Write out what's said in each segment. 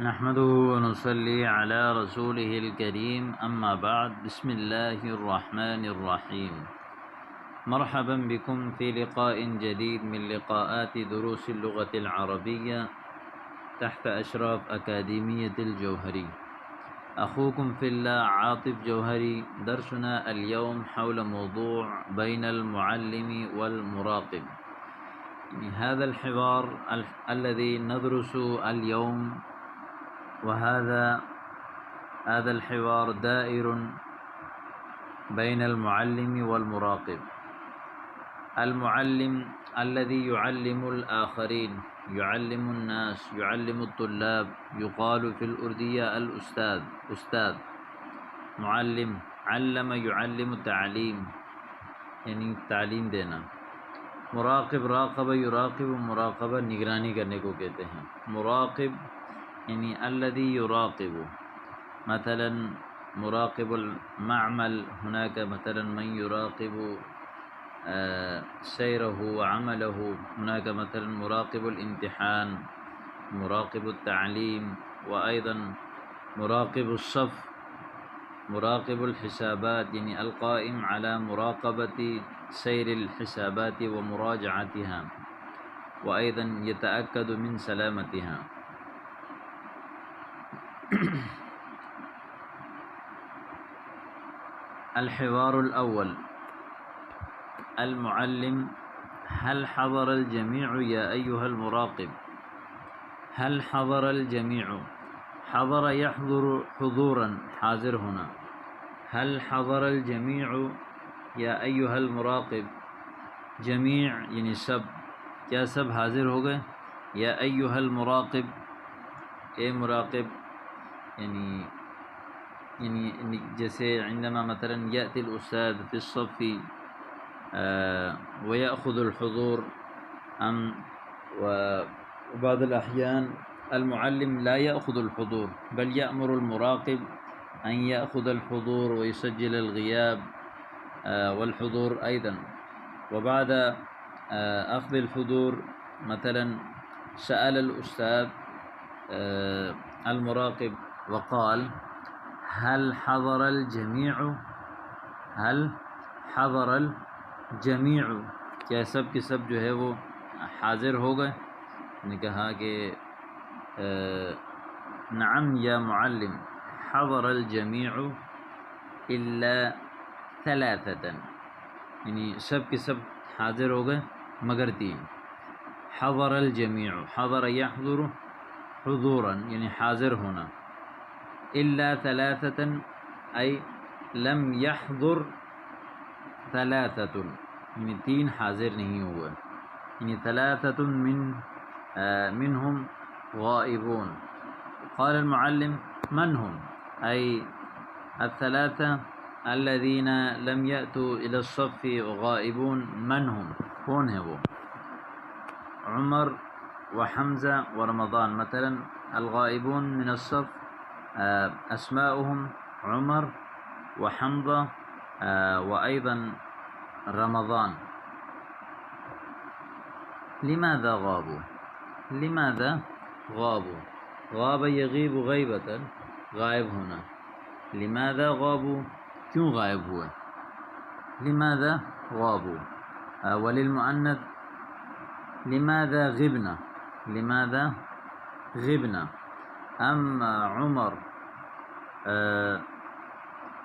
نحمده ونصلي على رسوله الكريم أما بعد بسم الله الرحمن الرحيم. مرحبا بكم في لقاء جديد من لقاءات دروس اللغة العربية تحت أشراف أكاديمية الجوهري. أخوكم في الله عاطف جوهري. درسنا اليوم حول موضوع بين المعلم والمراقب. هذا الحوار الذي ندرس اليوم، وهذا الحوار دائر بين المعلم والمراقب. المعلم الذي يعلم الآخرين، يعلم الناس، يعلم الطلاب، يقال في الأردية الأستاذ، أستاذ معلم. علم يعلم تعلیم، یعنی تعلیم دینا. مراقب راقب یراقب، مراقبہ نگرانی کرنے کو کہتے ہیں. مراقب یعنی الذي يراقب، مثلا مراقب المعمل، هناك مثلا من يراقب سيره وعمله، هناك مثلا مراقب الامتحان، مراقب التعليم، وأيضا مراقب الصف، مراقب الحسابات، يعني القائم على مراقبة سير الحسابات ومراجعتها، وأيضا يتأكد من سلامتها. الحوار الأول: المعلم: هل حضر الجميع يا أيها المراقب؟ هل حضر الجميع؟ حضر يحضر حضورا، حاضر ہونا. هل حضر الجميع يا أيها المراقب؟ جميع یعنی سب، کیا سب حاضر ہو گئے؟ یا أيها المراقب، اے مراقب. یعنی جیسے عندما مثلا يأتي الأستاذ في الصف ويأخذ الحضور، وبعض الأحيان المعلم لا يأخذ الحضور، بل يأمر المراقب أن يأخذ الحضور ويسجل الغياب والحضور أيضا. وبعد أخذ الحضور مثلا سأل الأستاذ المراقب وقال: هل حضر الجميع؟ هل حضر الجميع، کیا سب کے سب جو ہے وہ حاضر ہو گئے؟ نے کہا کہ نعم یا معلم، حضر الجميع إلا ثلاثة، یعنی سب کے سب حاضر ہو گئے مگر تین. حضر الجميع، حضر يحضر حضورا یعنی حاضر ہونا. إلا ثلاثة أي لم يحضر ثلاثة، یعنی تین حاضر نہیں ہوئے. یعنی ثلاثة منهم غائبون. قال المعلم: من هم؟ أي الثلاثة الذين لم يأتوا إلى الصف غائبون، من هم؟ کون ہیں وہ؟ عمر وحمزة ورمضان مثلا. الغائبون من الصف أسماؤهم عمر وحمزة وأيضا رمضان. لماذا غابوا؟ لماذا غابوا؟ غاب يغيب غيبة، غائب ہونا. لماذا غابوا، کیوں غائب ہوئے؟ لماذا غابوا. وللمؤنث لماذا غبنا، لماذا غبنا. أما عمر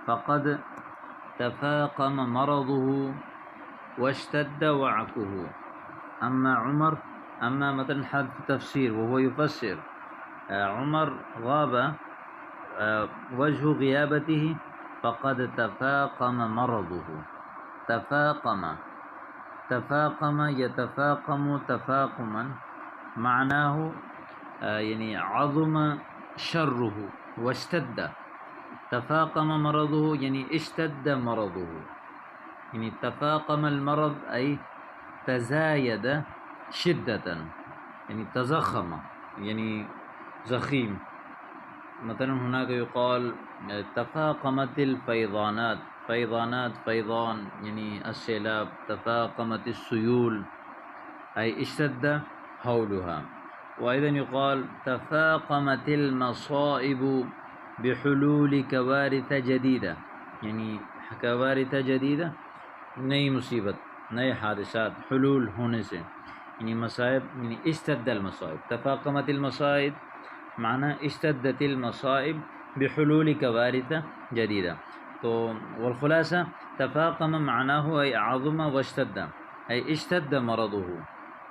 فقد تفاقم مرضه واشتد وعكه. أما عمر، أما مثلا حرف تفسير وهو يفسر، عمر غاب وجه غيابته فقد تفاقم مرضه. تفاقم، تفاقم يتفاقم تفاقما، معناه يعني عظم شره واشتد. تفاقم مرضه يعني اشتد مرضه، يعني تفاقم المرض أي تزايد شدة، يعني تزخم، يعني زخيم. مثلا هناك يقال تفاقمت الفيضانات، فيضانات فيضان يعني السيلاب. تفاقمت السيول أي اشتد هولها. وأيضا يقال تفاقمت المصائب بحلول كوارث جديدة، یعنی کوارث جدیدہ نئی مصیبت، نئے حادثات حلول ہونے سے، یعنی مصائب، یعنی اشتد المصائب. تفاقمت المصائب معنی اشتدت المصائب بحلول كوارث جديدة. تو والخلاصة تفاقم معناه أي عظم واشتد، أي اشتد مرضه،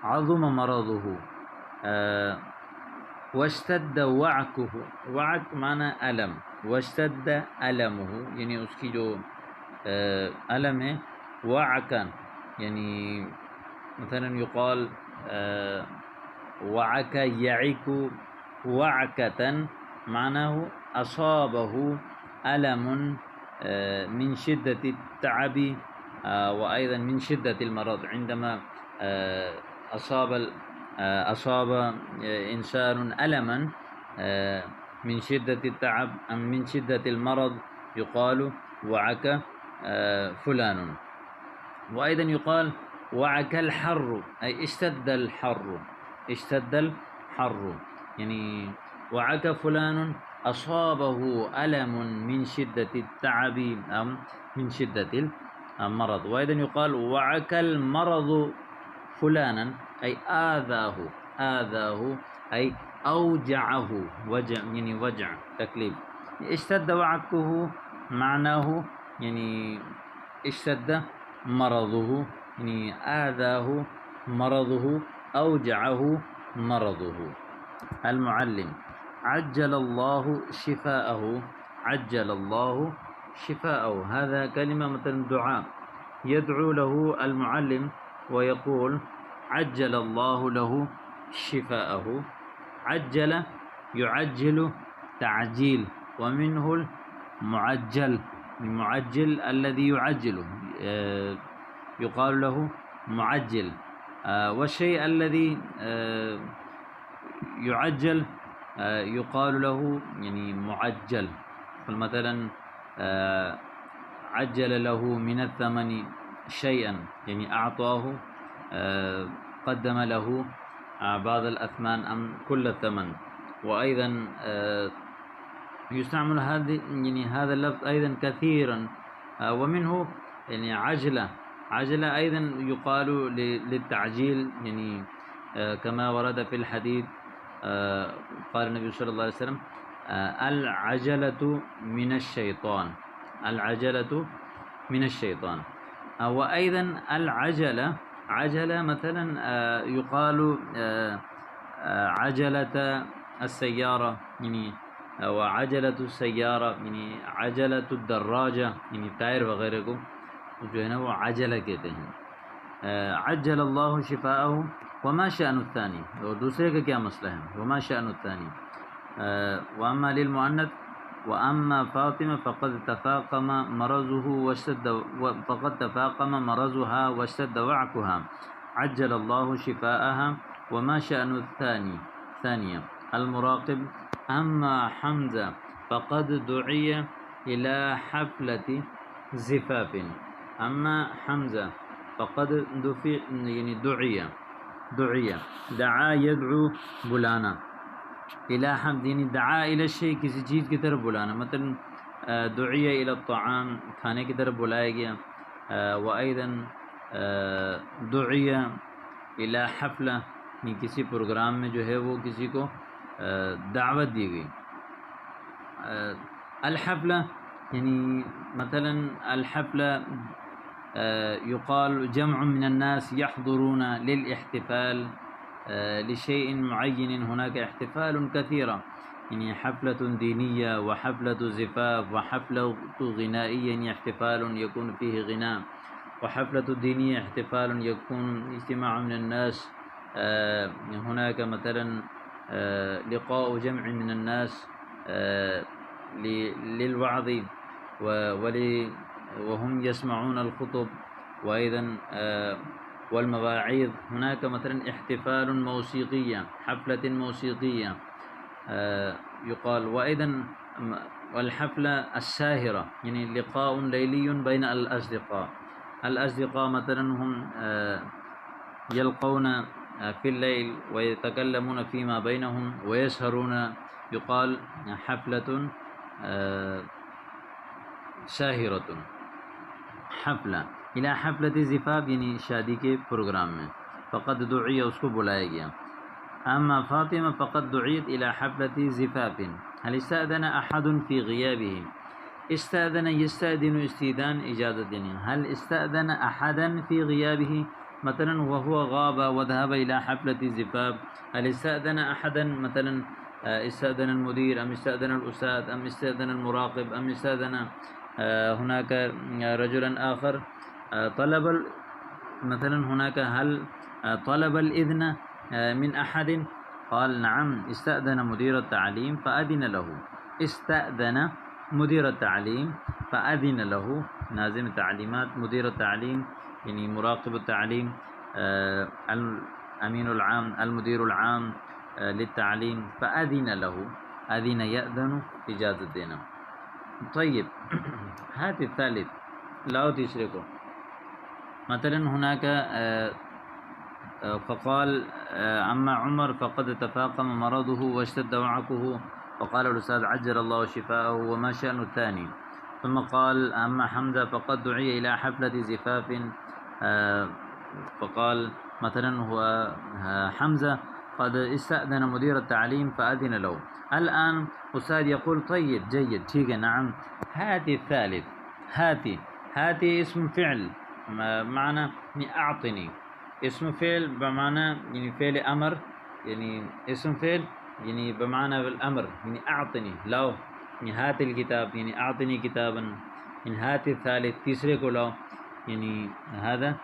عظم مرضه، واشتد وعكه، وعك معنی علم، واشتد علمه یعنی اس کی جو علم ہے، وعکا یعنی مثلا يقال وعك يعك وعكة، معناه أصابه ألم من شدة التعب، وأيضا من شدة المرض. عندما أصاب إنسان ألما من شدة التعب أم من شدة المرض يقال وعك فلان. وأيضا يقال وعك الحر، أي اشتد الحر، اشتد الحر، يعني وعك فلان أصابه ألم من شدة التعب أم من شدة المرض. وأيضا يقال وعك المرض فلانا، أي آذاه أي أوجعه، وجع يعني وجع تكليف. اشتد وعكه معناه يعني اشتد مرضه، يعني آذاه مرضه، أوجعه مرضه. المعلم عجل الله شفاءه، عجل الله شفاءه، هذا كلمة مثل دعاء يدعو له المعلم ويقول عجل الله له شفاءه. عجل يعجل تعجيل، ومنه المعجل، المعجل الذي يعجله يقال له معجل. والشيء الذي يعجل يقال له يعني معجل. فمثلا عجل له من الثمن شيئا، يعني أعطاه، قدم له بعض الأثمان أم كل الثمن. وأيضا يستعمل يعني هذا اللفظ أيضا كثيرا. ومنه يعني عجلة أيضا يقال للتعجيل، يعني كما ورد في الحديث قال النبي صلى الله عليه وسلم العجلة من الشيطان، العجلة من الشيطان. وأيضا عجلة مثلا يقال عجلة السيارة، يعني وعجلة السيارة يعني عجلة الدراجة، يعني ٹائر وغیرہ کو جو ہے نا وہ عجلہ کہتے ہیں. عجل اللہ شفاءہ. وما شأن الثانی، اور دوسرے کا کیا مسئلہ ہے؟ وما شأن الثانی. واما للمؤنث واما فاطمة فقد تفاقم مرضه واشتد، فقد تفاقم مرضها واشتد وعكها، عجل الله شفاءها. وما شأن الثاني ثانية المراقب. أما حمزة فقد دعي إلى حفلة زفاف. أما حمزة فقد يعني دعي دعا يدعو بلانا، إلى حمد يعني دعا إلى الشيء، کسی چیز کی طرف بلانا، مثلا دعي إلى الطعام، کھانے کی طرف بلایا گیا. وأيضا دعي إلى حفلة، یعنی کسی پروگرام میں جو ہے وہ کسی کو دعوت دی گئی. الحفلة يعني مثلا الحفلة يقال جمع من الناس يحضرون للاحتفال لشيء معين. هناك احتفال كثيرة، يعني حفلة دينية وحفلة زفاف وحفلة غنائية، يعني احتفال يكون فيه غناء، وحفلة دينية احتفال يكون اجتماع من الناس. هناك مثلا لقاء جمع من الناس للوعظ وهم يسمعون الخطب، وأيضا والمواعيظ. هناك مثلا احتفال موسيقية، حفلة موسيقية يقال. وأيضا والحفلة الساهرة، يعني لقاء ليلي بين الأصدقاء. الأصدقاء مثلا هم يلقون في الليل ويتكلمون فيما بينهم ويسهرون يقال حفلة ساہرۃ، حفلہ الى حفلت زفاف یعنی شادی کے پروگرام میں، فقد دعی اس کو بلایا گیا. اما فاطمہ فقد دعیت الى حفلت زفاف. هل استأذن احد في غیابه؟ استأذن يستأذن استئذان اجازت دینی. هل استأذن احدا في غیابه مثلا وهو غاب وذهب الى حفلة زفاف؟ هل استأذن احدا مثلا استأذن المدير ام استأذن الاستاذ ام استأذن المراقب ام استأذن هناك رجلا آخر طلب مثلا هناك هل طلب الإذن من أحد؟ قال نعم استأذن مدير التعليم فأذن له. استأذن مدير التعليم فأذن له، ناظم التعليمات مدير التعليم يعني مراقب التعليم، الأمين العام المدير العام للتعليم، فأذن له، أذن يأذن إجازة دینا. طيب هات الثالث، لاؤ تیسرے کو. مثلا هناك فقال أما عمر فقد تفاقم مرضه واشتد وعكه، فقال الأستاذ عجل الله شفاءه وما شأن الثاني. ثم قال أما حمزة فقد دعي إلى حفلة زفاف، فقال مثلا هو حمزة قد استأذن مدير التعليم فأذن له. الآن أستاذ يقول طيب جيد ٹھیک ہے نعم. هاتي الثالث، هاتي اسم فعل معنى يعني أعطني، اسم فعل بمعنى يعني فعل أمر، يعني اسم فعل يعني بمعنى الأمر يعني أعطني، لاؤ يعني هات الكتاب يعني أعطني كتابا. يعني هات الثالث تیسرے کو لاؤ. يعني هذا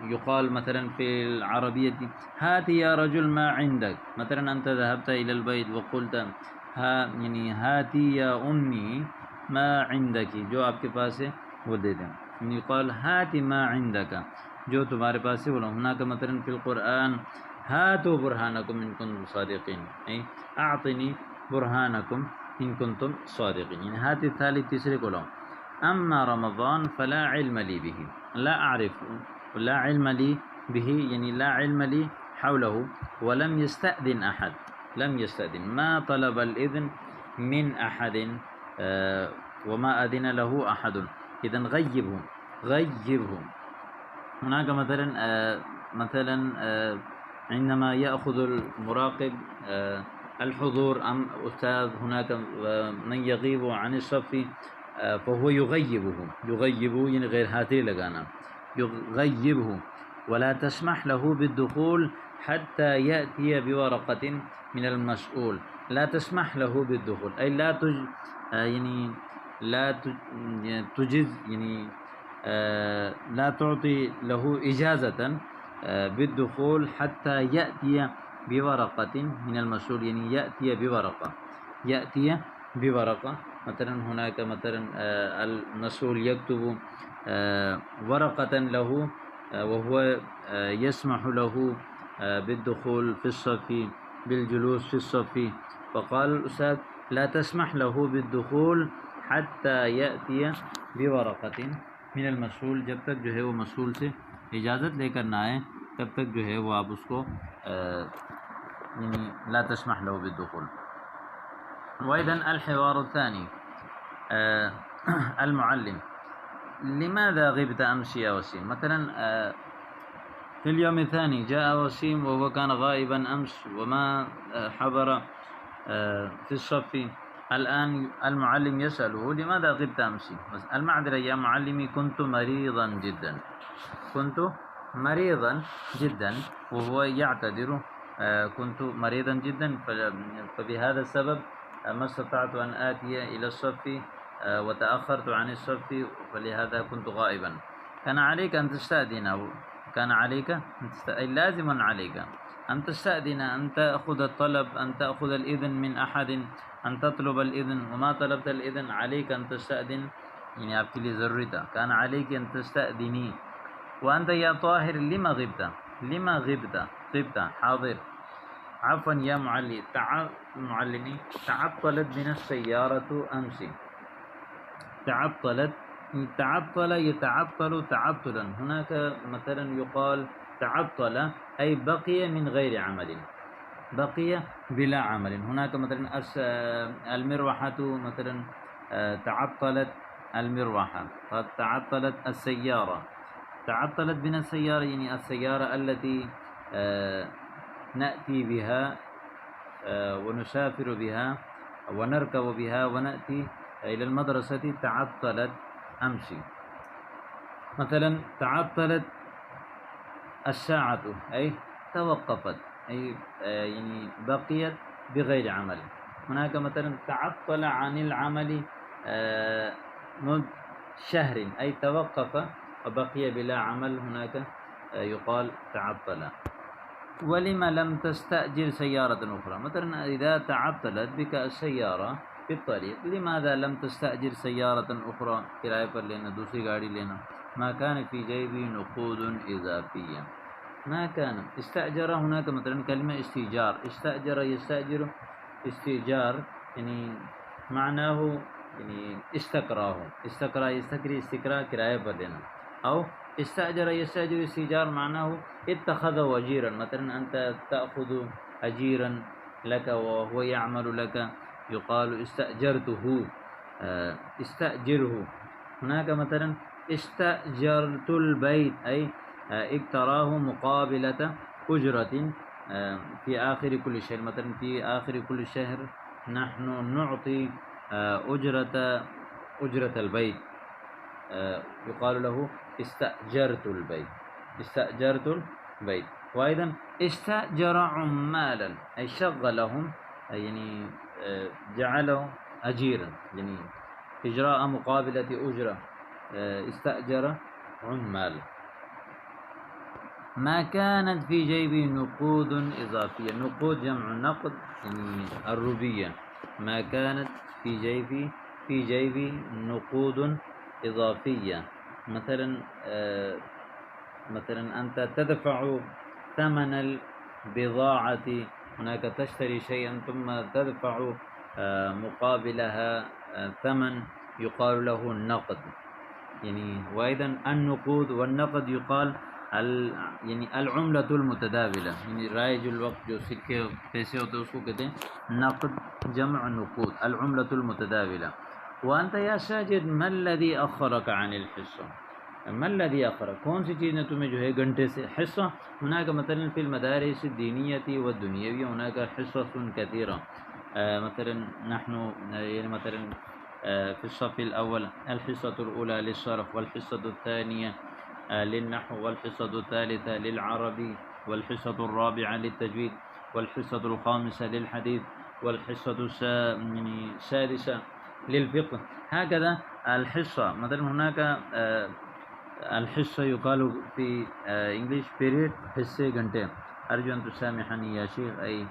يقال مثلا في العربية هات يا رجل ما عندك. مثلا أنت ذهبت إلى البيت وقلت يعني هاتي يا أمي ما عندك، جو آپ کے پاس ہے وہ دے دیں. يعني يقال هات ما عندك، جو تمہارے پاس ہے وہ. هناك مثلا في القرآن هاتوا برهانكم إن كنتم صادقين، أي أعطني برهانكم إن كنتم صادقين. يعني هات الثالث تیسرے کو لاؤ. أما رمضان فلا علم لي به، لا أعرف، لا علم لي به يعني لا علم لي حوله. ولم يستأذن أحد، لم يستأذن، ما طلب الإذن من أحد وما أذن له أحد. إذن غيبه، غيبه. هناك مثلا عندما يأخذ المراقب الحضور أم أستاذ، هناك من يغيب عن الصف فهو يغيبه، يغيبه يعني غير هاتي لگانا، يغيبه. ولا تسمح له بالدخول حتى يأتي بورقة من المسؤول. لا تسمح له بالدخول أي لا يعني لا تجز يعني لا تعطي له إجازة بالدخول حتى يأتي بورقة من المسؤول، يعني يأتي بورقة، يأتي بورقة. مثلا هناك مثلا المسؤول يكتب ورقة له وهو يسمح له بالدخول في الصف، بالجلوس في الصف. فقال الأستاذ لا تسمح له بالدخول حتى يأتي بورقة من المسؤول، جب تک جو ہے وہ مسؤول سے اجازت لے کر نہ آئے تب تک جو ہے وہ آپ اس کو يعني لا تسمح له بالدخول. وأيضا الحوار الثاني المعلم لماذا غبت أمس يا وسيم؟ مثلا في اليوم الثاني جاء وسيم وهو كان غائبا أمس وما حضر في الصف. الآن المعلم يسأله لماذا غبت أمس؟ المعذرة يا معلمي كنت مريضا جدا، كنت مريضا جدا، وهو يعتذر كنت مريضا جدا فبهذا السبب ما استطعت أن آتي إلى الصف وتأخرت عن الصف فلهذا كنت غائبا. كان عليك أن تستأذن، كان عليك أي لازما عليك أن تستأذن، أن تأخذ الطلب، أن تأخذ الإذن من أحد، أن تطلب الإذن، وما طلبت الإذن عليك أن تستأذن، يعني آپ کے لیے ضروری تھا. كان عليك أن تستأذني. وأنت يا طاهر لما غبت؟ لما غبت؟ غبت حاضر. عفوا يا معلمي تعطلت بنا السيارة أمس. تعطلت، تعطل يتعطل تعطلا. هناك مثلا يقال تعطل أي بقي من غير عمل، بقي بلا عمل. هناك مثلا المروحة مثلا تعطلت المروحة، قد تعطلت السيارة. تعطلت بنا السيارة يعني السيارة التي نأتي بها ونسافر بها ونركب بها ونأتي إلى المدرسة تعطلت أمس. مثلا تعطلت الساعة أي توقفت، أي يعني بقيت بغير عمل. هناك مثلا تعطل عن العمل منذ شهر، أي توقف وبقي بلا عمل، هناك يقال تعطل. ولما لم تستأجر سيارة أخرى، مثلا إذا تعطلت بك السيارة في الطريق، لماذا لم تستأجر سيارة أخرى کرائے پر لینا، دوسری گاڑی لینا؟ ما كان في جيبي نقود إضافية. ما كان استأجر، هناك مثلا كلمة استئجار، استأجر يستأجر، استئجار يعني معناه يعني استقراه، استقرا يستقري، استقرا کرائے پر لینا. أو استأجر يستأجر استئجار معناه اتخذ وجيرا، مثلا أنت تأخذ أجيرا لك وهو يعمل لك، يقال استأجرته، استأجره. هناك مثلا استأجرت البيت أي اقتراه مقابلة أجرة في آخر كل شهر، مثلا في آخر كل شهر نحن نعطي أجرة البيت، يقال له استأجرت البيت، استأجرت البيت. وأيضا استأجر عمالا أي شغلهم، يعني جعله أجيرا، يعني إجراء مقابلة أجرة، استأجر عمال. ما كانت في جيبي نقود إضافية، نقود جمع نقد يعني الروبية. ما كانت في جيبي نقود إضافية، مثلا مثلا أنت تدفع ثمن البضاعة، هناك تشتري شيئا ثم تدفع مقابلها ثمن، يقال له النقد يعني. وأيضا النقود والنقد يقال يعني العملة المتداولة، يعني رائج الوقت جو سکے پیسے ہوتے اس کو کہتے ہیں نقد، جمع نقود، العملة المتداولة. وأنت يا ساجد ما الذي أخرك عن الحصة، ما الذي أخرك، کون سی چیز نے تمہیں جو ہے گھنٹے سے. حصہ هناك مثلا في المدارس الدينية والدنيوية هناك حصص كثيرة، مثلا نحن يعني مثلا في الصف الأول الحصة الأولى للصرف، والحصة الثانية للنحو، والحصة الثالثة للعربي، والحصة الرابعة للتجويد، والحصة الخامسة للحديث، والحصة السادسة للفقه. هكذا الحصة. مثلا هناك الحصة يقال في انگلش period، حصے گھنٹے. أرجو أن تسامحني يا شيخ، أي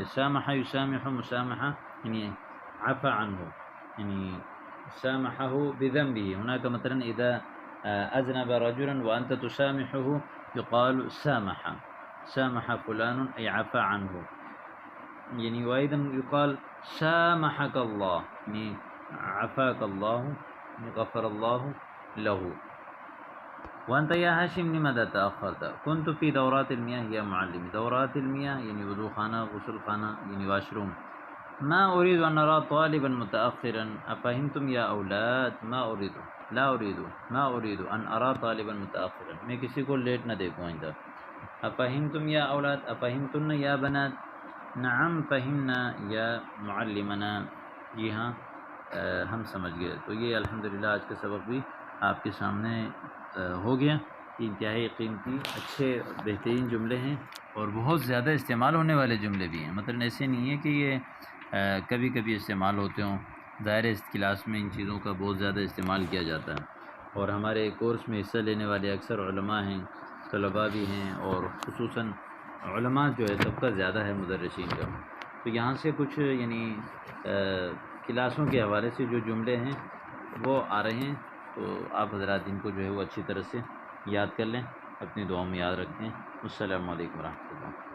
سامح يسامح مسامحة يعني عفى عنه، يعني سامحه بذنبه. هناك مثلا إذا أذنب رجلا وأنت تسامحه يقال سامح، سامح فلان أي عفى عنه يعني. وأيضا يقال سامحك الله يعني عفاك الله، غفر الله له. وأنت يا هاشم لماذا تأخرت؟ كنت في دورات المياه يا معلم. دورات المياه يعني وضوء خانة، غسل خانة يعني واشروم. ما أريد أن أرى طالبا متأخرا، أفهمتم يا أولاد؟ ما أريد، لا أريد، ما أريد أن أرى طالبا متأخرا، میں کسی کو لیٹ نہ دیکھوں آئندہ. أفهمتم يا أولاد، أفهمتن يا بنات؟ نعم فهمنا یا معلمنا، جی ہاں ہم سمجھ گئے. تو یہ الحمدللہ آج کا سبق بھی آپ کے سامنے ہو گیا. انتہائی قیمتی اچھے بہترین جملے ہیں اور بہت زیادہ استعمال ہونے والے جملے بھی ہیں. مطلب ایسے نہیں ہے کہ یہ کبھی کبھی استعمال ہوتے ہوں. ظاہر اس کلاس میں ان چیزوں کا بہت زیادہ استعمال کیا جاتا ہے، اور ہمارے کورس میں حصہ لینے والے اکثر علماء ہیں، طلباء بھی ہیں، اور خصوصاً علماء جو ہے سب کا زیادہ ہے مدرسین کا. تو یہاں سے کچھ یعنی کلاسوں کے حوالے سے جو جملے ہیں وہ آ رہے ہیں، تو آپ حضرات ان کو جو ہے وہ اچھی طرح سے یاد کر لیں، اپنی دعاؤں میں یاد رکھیں. السلام علیکم ورحمۃ اللہ.